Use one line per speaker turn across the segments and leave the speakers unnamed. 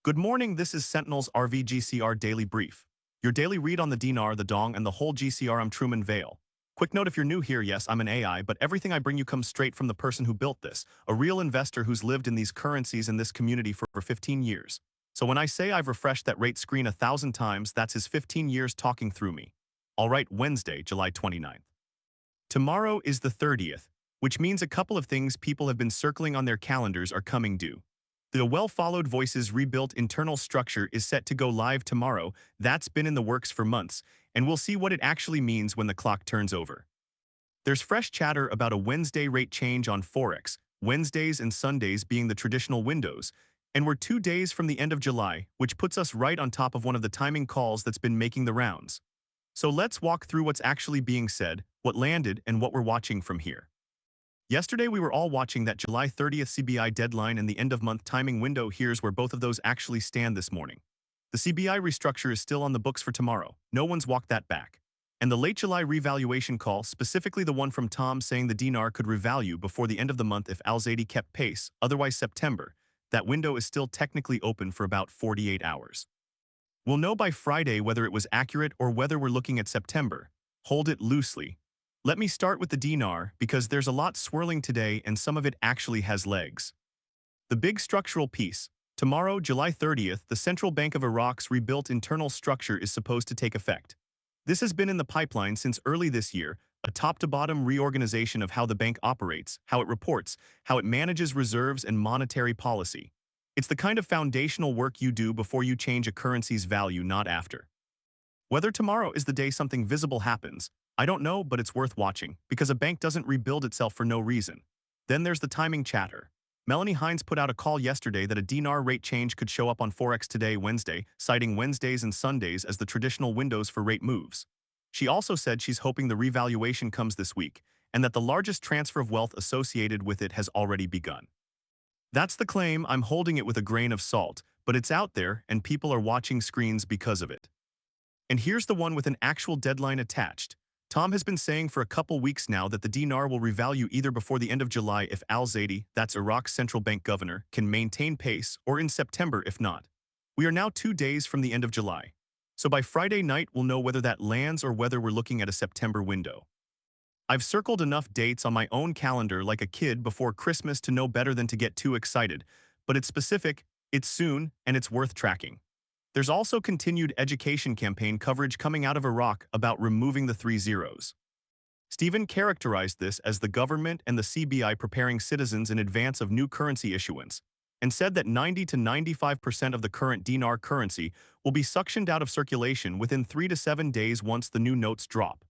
Good morning, this is Sentinel's RV GCR Daily Brief. Your daily read on the dinar, the dong, and the whole GCR. I'm Truman Vale. Quick note if you're new here, yes, I'm an AI, but everything I bring you comes straight from the person who built this, a real investor who's lived in these currencies in this community for over 15 years. So when I say I've refreshed that rate screen 1,000 times, that's his 15 years talking through me. All right, Wednesday, July 29th. Tomorrow is the 30th, which means a couple of things people have been circling on their calendars are coming due. The well-followed Voices rebuilt internal structure is set to go live tomorrow. That's been in the works for months, and we'll see what it actually means when the clock turns over. There's fresh chatter about a Wednesday rate change on Forex, Wednesdays and Sundays being the traditional windows, and we're 2 days from the end of July, which puts us right on top of one of the timing calls that's been making the rounds. So let's walk through what's actually being said, what landed, and what we're watching from here. Yesterday, we were all watching that July 30th CBI deadline and the end-of-month timing window. Here's where both of those actually stand this morning. The CBI restructure is still on the books for tomorrow. No one's walked that back. And the late July revaluation call, specifically the one from Thom saying the dinar could revalue before the end of the month if Al-Zaidi kept pace, otherwise September, that window is still technically open for about 48 hours. We'll know by Friday whether it was accurate or whether we're looking at September. Hold it loosely. Let me start with the dinar because there's a lot swirling today and some of it actually has legs. The big structural piece. Tomorrow, July 30th, the Central Bank of Iraq's rebuilt internal structure is supposed to take effect. This has been in the pipeline since early this year, a top-to-bottom reorganization of how the bank operates, how it reports, how it manages reserves and monetary policy. It's the kind of foundational work you do before you change a currency's value, not after. Whether tomorrow is the day something visible happens, I don't know, but it's worth watching, because a bank doesn't rebuild itself for no reason. Then there's the timing chatter. Melanie Hinds put out a call yesterday that a dinar rate change could show up on Forex today, Wednesday, citing Wednesdays and Sundays as the traditional windows for rate moves. She also said she's hoping the revaluation comes this week, and that the largest transfer of wealth associated with it has already begun. That's the claim. I'm holding it with a grain of salt, but it's out there, and people are watching screens because of it. And here's the one with an actual deadline attached. Thom has been saying for a couple weeks now that the dinar will revalue either before the end of July if Al-Zaidi, that's Iraq's central bank governor, can maintain pace, or in September if not. We are now 2 days from the end of July. So by Friday night, we'll know whether that lands or whether we're looking at a September window. I've circled enough dates on my own calendar like a kid before Christmas to know better than to get too excited, but it's specific, it's soon, and it's worth tracking. There's also continued education campaign coverage coming out of Iraq about removing the 3 zeros. Stephen characterized this as the government and the CBI preparing citizens in advance of new currency issuance, and said that 90 to 95% of the current dinar currency will be suctioned out of circulation within 3 to 7 days once the new notes drop.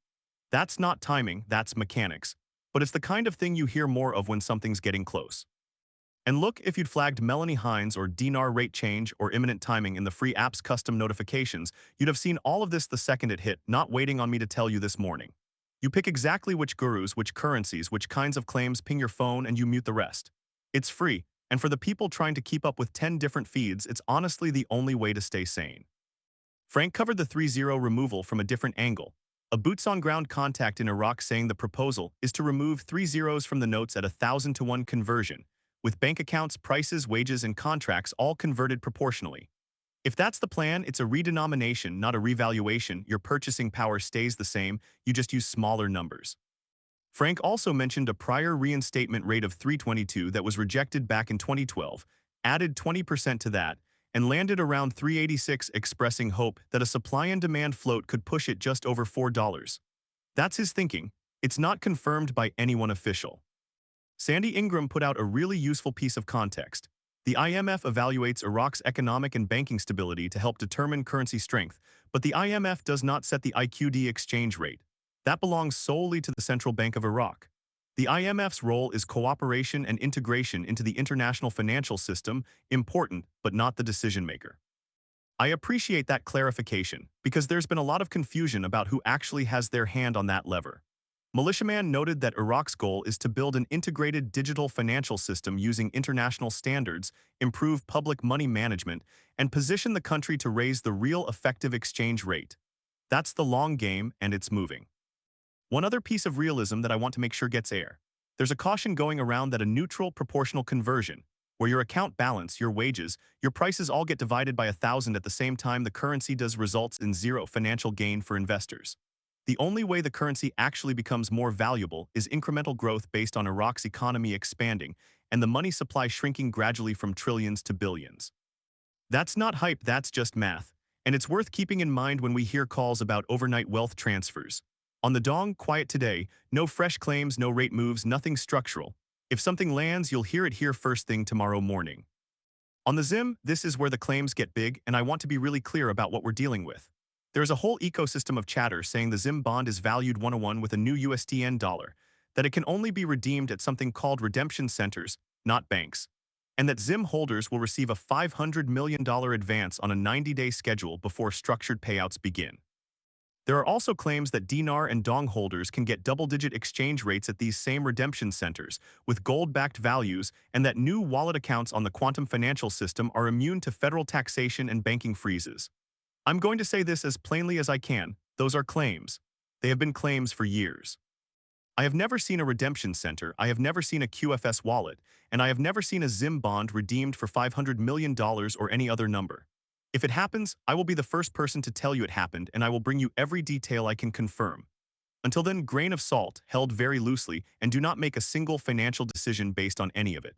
That's not timing, that's mechanics, but it's the kind of thing you hear more of when something's getting close. And look, if you'd flagged Melanie Hinds or dinar rate change or imminent timing in the free app's custom notifications, you'd have seen all of this the second it hit, not waiting on me to tell you this morning. You pick exactly which gurus, which currencies, which kinds of claims, ping your phone, and you mute the rest. It's free, and for the people trying to keep up with 10 different feeds, it's honestly the only way to stay sane. Frank covered the 3-0 removal from a different angle. A boots-on-ground contact in Iraq saying the proposal is to remove 3 zeros from the notes at 1,000-to-1 conversion, with bank accounts, prices, wages, and contracts all converted proportionally. If that's the plan, it's a redenomination, not a revaluation. Your purchasing power stays the same, you just use smaller numbers. Frank also mentioned a prior reinstatement rate of 322 that was rejected back in 2012, added 20% to that, and landed around 386, expressing hope that a supply and demand float could push it just over $4. That's his thinking. It's not confirmed by anyone official. Sandy Ingram put out a really useful piece of context. The IMF evaluates Iraq's economic and banking stability to help determine currency strength, but the IMF does not set the IQD exchange rate. That belongs solely to the Central Bank of Iraq. The IMF's role is cooperation and integration into the international financial system, important, but not the decision maker. I appreciate that clarification, because there's been a lot of confusion about who actually has their hand on that lever. MilitiaMan noted that Iraq's goal is to build an integrated digital financial system using international standards, improve public money management, and position the country to raise the real effective exchange rate. That's the long game, and it's moving. One other piece of realism that I want to make sure gets air. There's a caution going around that a neutral proportional conversion, where your account balance, your wages, your prices all get divided by 1,000 at the same time the currency does results in zero financial gain for investors. The only way the currency actually becomes more valuable is incremental growth based on Iraq's economy expanding and the money supply shrinking gradually from trillions to billions. That's not hype, that's just math. And it's worth keeping in mind when we hear calls about overnight wealth transfers. On the dong, quiet today, no fresh claims, no rate moves, nothing structural. If something lands, you'll hear it here first thing tomorrow morning. On the ZIM, this is where the claims get big, and I want to be really clear about what we're dealing with. There's a whole ecosystem of chatter saying the ZIM bond is valued 101 with a new USDN dollar, that it can only be redeemed at something called redemption centers, not banks, and that ZIM holders will receive a $500 million advance on a 90-day schedule before structured payouts begin. There are also claims that dinar and dong holders can get double-digit exchange rates at these same redemption centers with gold-backed values, and that new wallet accounts on the quantum financial system are immune to federal taxation and banking freezes. I'm going to say this as plainly as I can, those are claims. They have been claims for years. I have never seen a redemption center, I have never seen a QFS wallet, and I have never seen a ZIM bond redeemed for $500 million or any other number. If it happens, I will be the first person to tell you it happened, and I will bring you every detail I can confirm. Until then, grain of salt, held very loosely, and do not make a single financial decision based on any of it.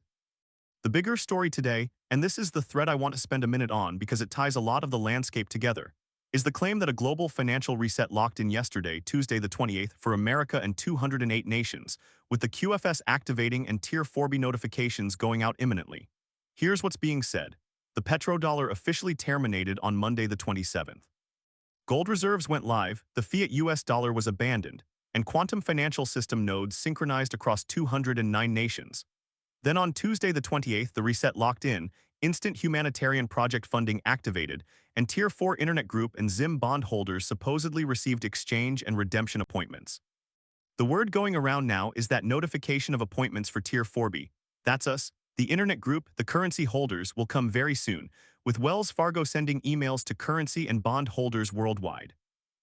The bigger story today, and this is the thread I want to spend a minute on because it ties a lot of the landscape together, is the claim that a global financial reset locked in yesterday, Tuesday the 28th, for America and 208 nations, with the QFS activating and Tier 4B notifications going out imminently. Here's what's being said. The petrodollar officially terminated on Monday the 27th. Gold reserves went live, the fiat US dollar was abandoned, and quantum financial system nodes synchronized across 209 nations. Then on Tuesday the 28th, the reset locked in, instant humanitarian project funding activated, and Tier 4 Internet Group and ZIM bond holders supposedly received exchange and redemption appointments. The word going around now is that notification of appointments for Tier 4B, that's us, the Internet Group, the currency holders, will come very soon, with Wells Fargo sending emails to currency and bond holders worldwide.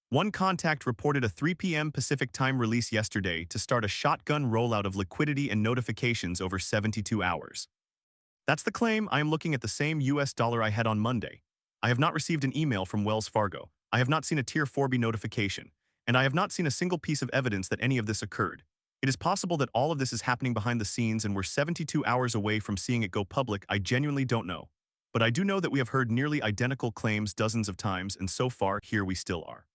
One contact reported a 3 p.m. Pacific time release yesterday to start a shotgun rollout of liquidity and notifications over 72 hours. That's the claim. I am looking at the same US dollar I had on Monday. I have not received an email from Wells Fargo. I have not seen a Tier 4B notification. And I have not seen a single piece of evidence that any of this occurred. It is possible that all of this is happening behind the scenes and we're 72 hours away from seeing it go public. I genuinely don't know. But I do know that we have heard nearly identical claims dozens of times, and so far, here we still are.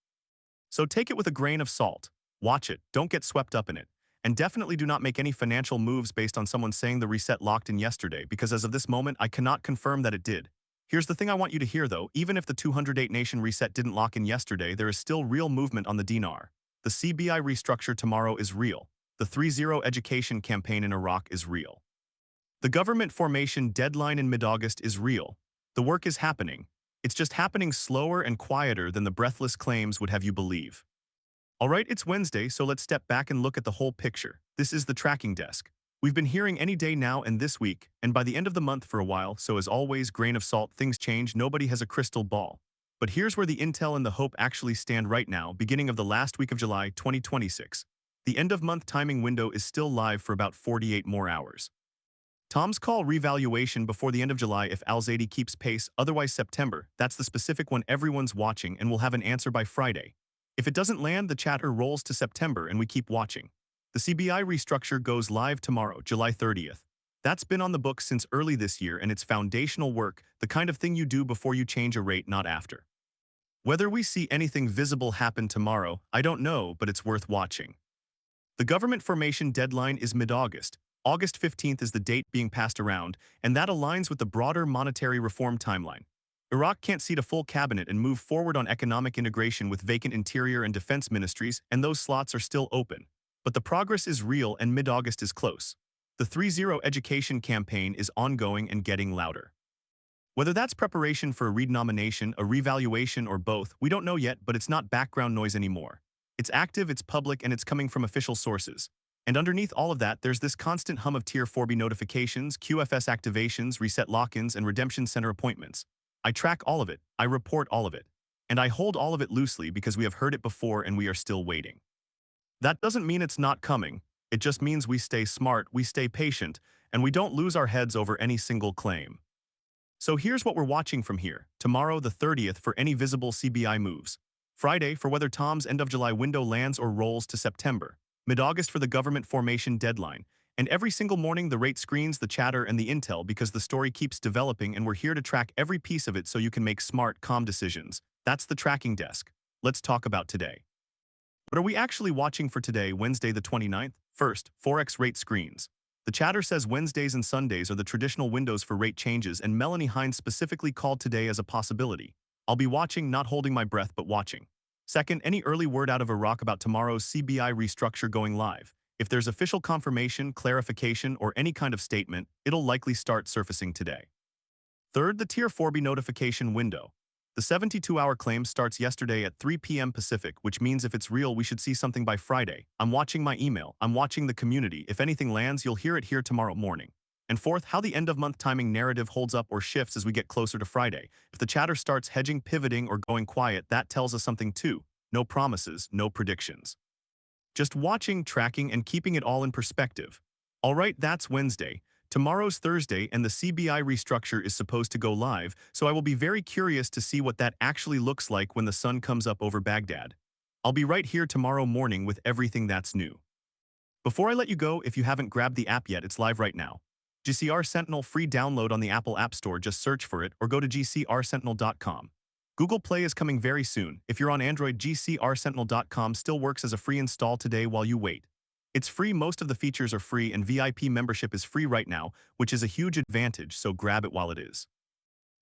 So take it with a grain of salt. Watch it, don't get swept up in it. And definitely do not make any financial moves based on someone saying the reset locked in yesterday, because as of this moment, I cannot confirm that it did. Here's the thing I want you to hear though, even if the 208 nation reset didn't lock in yesterday, there is still real movement on the dinar. The CBI restructure tomorrow is real. The 3-0 education campaign in Iraq is real. The government formation deadline in mid-August is real. The work is happening. It's just happening slower and quieter than the breathless claims would have you believe. Alright, it's Wednesday, so let's step back and look at the whole picture. This is the tracking desk. We've been hearing any day now and this week, and by the end of the month for a while, so as always, grain of salt, things change, nobody has a crystal ball. But here's where the intel and the hope actually stand right now, beginning of the last week of July 2026. The end-of-month timing window is still live for about 48 more hours. Thom's call revaluation before the end of July if Al-Zaidi keeps pace, otherwise September, that's the specific one everyone's watching and we'll have an answer by Friday. If it doesn't land, the chatter rolls to September and we keep watching. The CBI restructure goes live tomorrow, July 30th. That's been on the books since early this year and it's foundational work, the kind of thing you do before you change a rate, not after. Whether we see anything visible happen tomorrow, I don't know, but it's worth watching. The government formation deadline is mid-August. August 15th is the date being passed around, and that aligns with the broader monetary reform timeline. Iraq can't seat a full cabinet and move forward on economic integration with vacant interior and defense ministries, and those slots are still open. But the progress is real and mid-August is close. The 3-0 education campaign is ongoing and getting louder. Whether that's preparation for a renomination, a revaluation, or both, we don't know yet, but it's not background noise anymore. It's active, it's public, and it's coming from official sources. And underneath all of that, there's this constant hum of Tier 4B notifications, QFS activations, reset lock-ins, and redemption center appointments. I track all of it, I report all of it. And I hold all of it loosely because we have heard it before and we are still waiting. That doesn't mean it's not coming. It just means we stay smart, we stay patient, and we don't lose our heads over any single claim. So here's what we're watching from here. Tomorrow, the 30th, for any visible CBI moves. Friday, for whether Thom's end of July window lands or rolls to September. Mid-August for the government formation deadline. And every single morning, the rate screens, the chatter, and the intel because the story keeps developing and we're here to track every piece of it so you can make smart, calm decisions. That's the tracking desk. Let's talk about today. What are we actually watching for today, Wednesday the 29th? First, Forex rate screens. The chatter says Wednesdays and Sundays are the traditional windows for rate changes, and Melanie Hinds specifically called today as a possibility. I'll be watching, not holding my breath, but watching. Second, any early word out of Iraq about tomorrow's CBI restructure going live. If there's official confirmation, clarification, or any kind of statement, it'll likely start surfacing today. Third, the Tier 4B notification window. The 72-hour claim starts yesterday at 3 p.m. Pacific, which means if it's real, we should see something by Friday. I'm watching my email. I'm watching the community. If anything lands, you'll hear it here tomorrow morning. And fourth, how the end-of-month timing narrative holds up or shifts as we get closer to Friday. If the chatter starts hedging, pivoting, or going quiet, that tells us something too. No promises, no predictions. Just watching, tracking, and keeping it all in perspective. All right, that's Wednesday. Tomorrow's Thursday, and the CBI restructure is supposed to go live, so I will be very curious to see what that actually looks like when the sun comes up over Baghdad. I'll be right here tomorrow morning with everything that's new. Before I let you go, if you haven't grabbed the app yet, it's live right now. GCR Sentinel free download on the Apple App Store, just search for it, or go to gcrsentinel.com. Google Play is coming very soon. If you're on Android, gcrsentinel.com still works as a free install today while you wait. It's free, most of the features are free, and VIP membership is free right now, which is a huge advantage, so grab it while it is.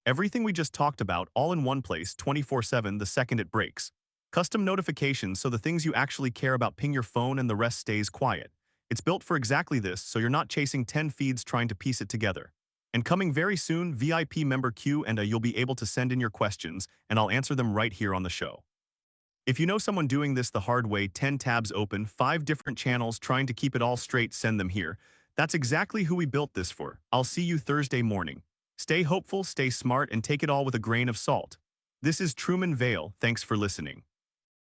Everything we just talked about, all in one place, 24/7 the second it breaks. Custom notifications, so the things you actually care about ping your phone and the rest stays quiet. It's built for exactly this, so you're not chasing 10 feeds trying to piece it together. And coming very soon, VIP member queue, and you'll be able to send in your questions, and I'll answer them right here on the show. If you know someone doing this the hard way, 10 tabs open, 5 different channels trying to keep it all straight, send them here. That's exactly who we built this for. I'll see you Thursday morning. Stay hopeful, stay smart, and take it all with a grain of salt. This is Truman Vale. Thanks for listening.